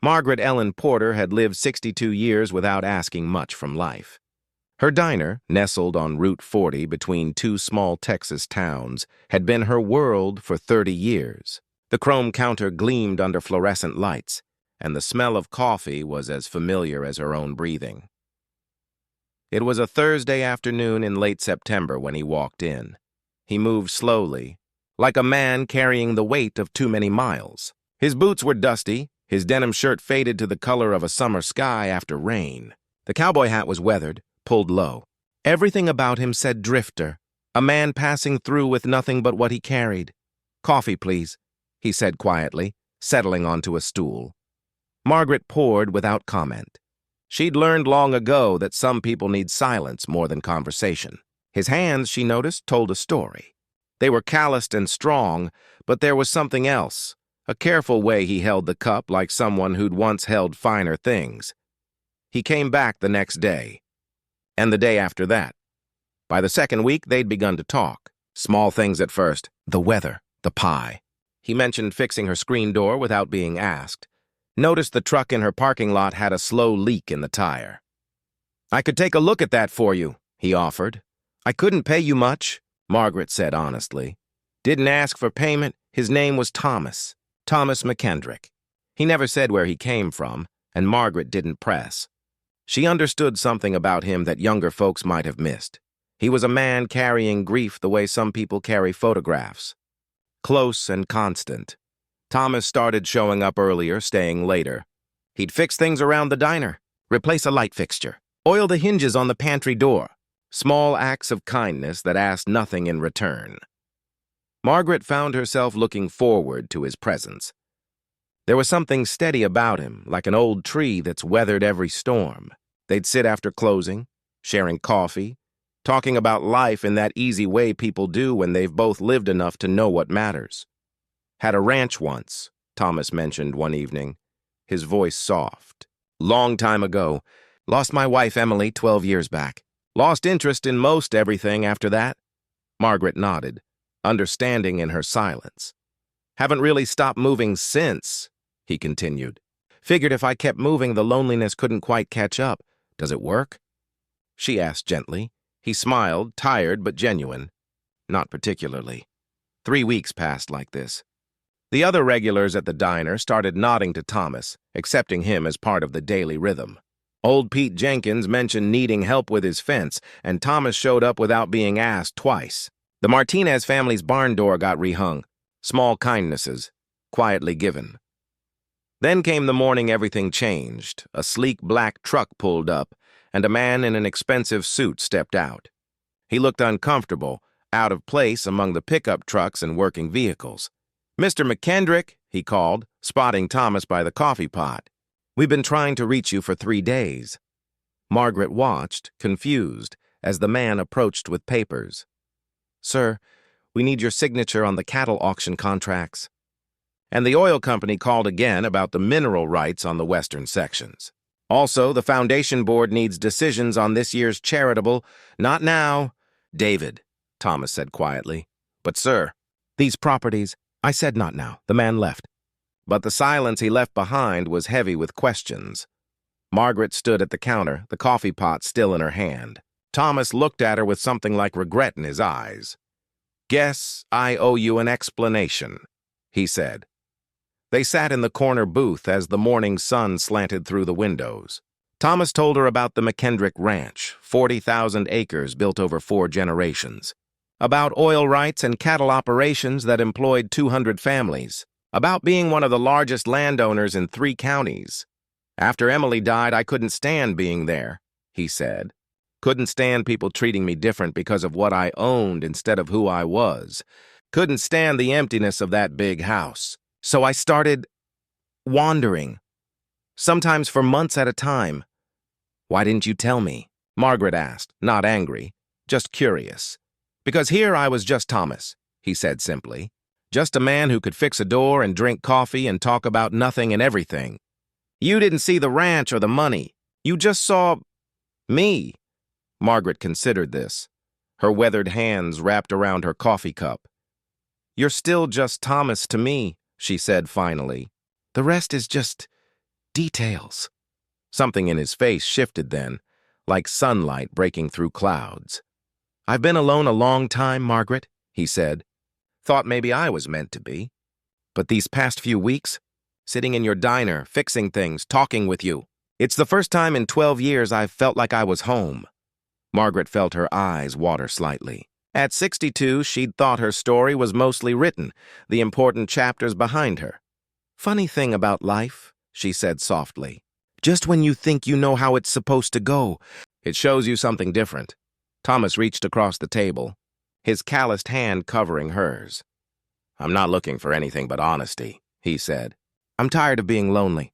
Margaret Ellen Porter had lived 62 years without asking much from life. Her diner, nestled on Route 40 between two small Texas towns, had been her world for 30 years. The chrome counter gleamed under fluorescent lights, and the smell of coffee was as familiar as her own breathing. It was a Thursday afternoon in late September when he walked in. He moved slowly, like a man carrying the weight of too many miles. His boots were dusty, his denim shirt faded to the color of a summer sky after rain. The cowboy hat was weathered, pulled low. Everything about him said drifter, a man passing through with nothing but what he carried. "Coffee, please," he said quietly, settling onto a stool. Margaret poured without comment. She'd learned long ago that some people need silence more than conversation. His hands, she noticed, told a story. They were calloused and strong, but there was something else, a careful way he held the cup like someone who'd once held finer things. He came back the next day, and the day after that. By the second week, they'd begun to talk. Small things at first, the weather, the pie. He mentioned fixing her screen door without being asked. Noticed the truck in her parking lot had a slow leak in the tire. "I could take a look at that for you," he offered. "I couldn't pay you much," Margaret said honestly. Didn't ask for payment. His name was Thomas McKendrick. He never said where he came from, and Margaret didn't press. She understood something about him that younger folks might have missed. He was a man carrying grief the way some people carry photographs. Close and constant. Thomas started showing up earlier, staying later. He'd fix things around the diner, replace a light fixture, oil the hinges on the pantry door. Small acts of kindness that asked nothing in return. Margaret found herself looking forward to his presence. There was something steady about him, like an old tree that's weathered every storm. They'd sit after closing, sharing coffee, talking about life in that easy way people do when they've both lived enough to know what matters. "Had a ranch once," Thomas mentioned one evening, his voice soft. "Long time ago. Lost my wife Emily 12 years back. Lost interest in most everything after that." Margaret nodded, understanding in her silence. "Haven't really stopped moving since," he continued. "Figured if I kept moving, the loneliness couldn't quite catch up. Does it work?" She asked gently. He smiled, tired but genuine. "Not particularly." 3 weeks passed like this. The other regulars at the diner started nodding to Thomas, accepting him as part of the daily rhythm. Old Pete Jenkins mentioned needing help with his fence, and Thomas showed up without being asked twice. The Martinez family's barn door got rehung. Small kindnesses, quietly given. Then came the morning everything changed. A sleek black truck pulled up, and a man in an expensive suit stepped out. He looked uncomfortable, out of place among the pickup trucks and working vehicles. "Mr. McKendrick," he called, spotting Thomas by the coffee pot. "We've been trying to reach you for 3 days." Margaret watched, confused, as the man approached with papers. "Sir, we need your signature on the cattle auction contracts." And the oil company called again about the mineral rights on the western sections. "Also, the foundation board needs decisions on this year's charitable—" "Not now, David," Thomas said quietly. "But, sir, these properties—" "I said not now." The man left. But the silence he left behind was heavy with questions. Margaret stood at the counter, the coffee pot still in her hand. Thomas looked at her with something like regret in his eyes. "Guess I owe you an explanation," he said. They sat in the corner booth as the morning sun slanted through the windows. Thomas told her about the McKendrick Ranch, 40,000 acres built over 4 generations. About oil rights and cattle operations that employed 200 families. About being one of the largest landowners in 3 counties. "After Emily died, I couldn't stand being there," he said. "Couldn't stand people treating me different because of what I owned instead of who I was. Couldn't stand the emptiness of that big house. So I started wandering, sometimes for months at a time." "Why didn't you tell me?" Margaret asked, not angry, just curious. "Because here I was just Thomas," he said simply. "Just a man who could fix a door and drink coffee and talk about nothing and everything. You didn't see the ranch or the money. You just saw me." Margaret considered this, her weathered hands wrapped around her coffee cup. "You're still just Thomas to me," she said finally. "The rest is just Details. Something in his face shifted then, like sunlight breaking through clouds. "I've been alone a long time, Margaret," he said. "Thought maybe I was meant to be. But these past few weeks, sitting in your diner, fixing things, talking with you, it's the first time in 12 years I've felt like I was home." Margaret felt her eyes water slightly. At 62, she'd thought her story was mostly written, the important chapters behind her. "Funny thing about life," she said softly. "Just when you think you know how it's supposed to go, it shows you something different." Thomas reached across the table, his calloused hand covering hers. "I'm not looking for anything but honesty," he said. "I'm tired of being lonely.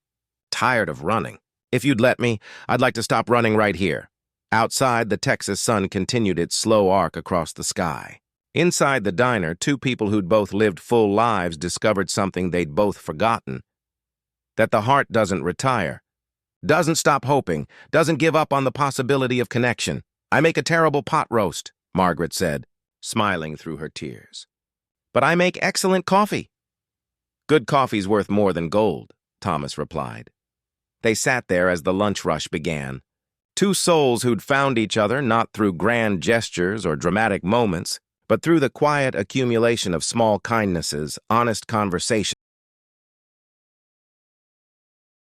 Tired of running. If you'd let me, I'd like to stop running right here." Outside, the Texas sun continued its slow arc across the sky. Inside the diner, two people who'd both lived full lives discovered something they'd both forgotten: that the heart doesn't retire, doesn't stop hoping, doesn't give up on the possibility of connection. "I make a terrible pot roast," Margaret said, smiling through her tears. "But I make excellent coffee." "Good coffee's worth more than gold," Thomas replied. They sat there as the lunch rush began. Two souls who'd found each other not through grand gestures or dramatic moments, but through the quiet accumulation of small kindnesses, honest conversation,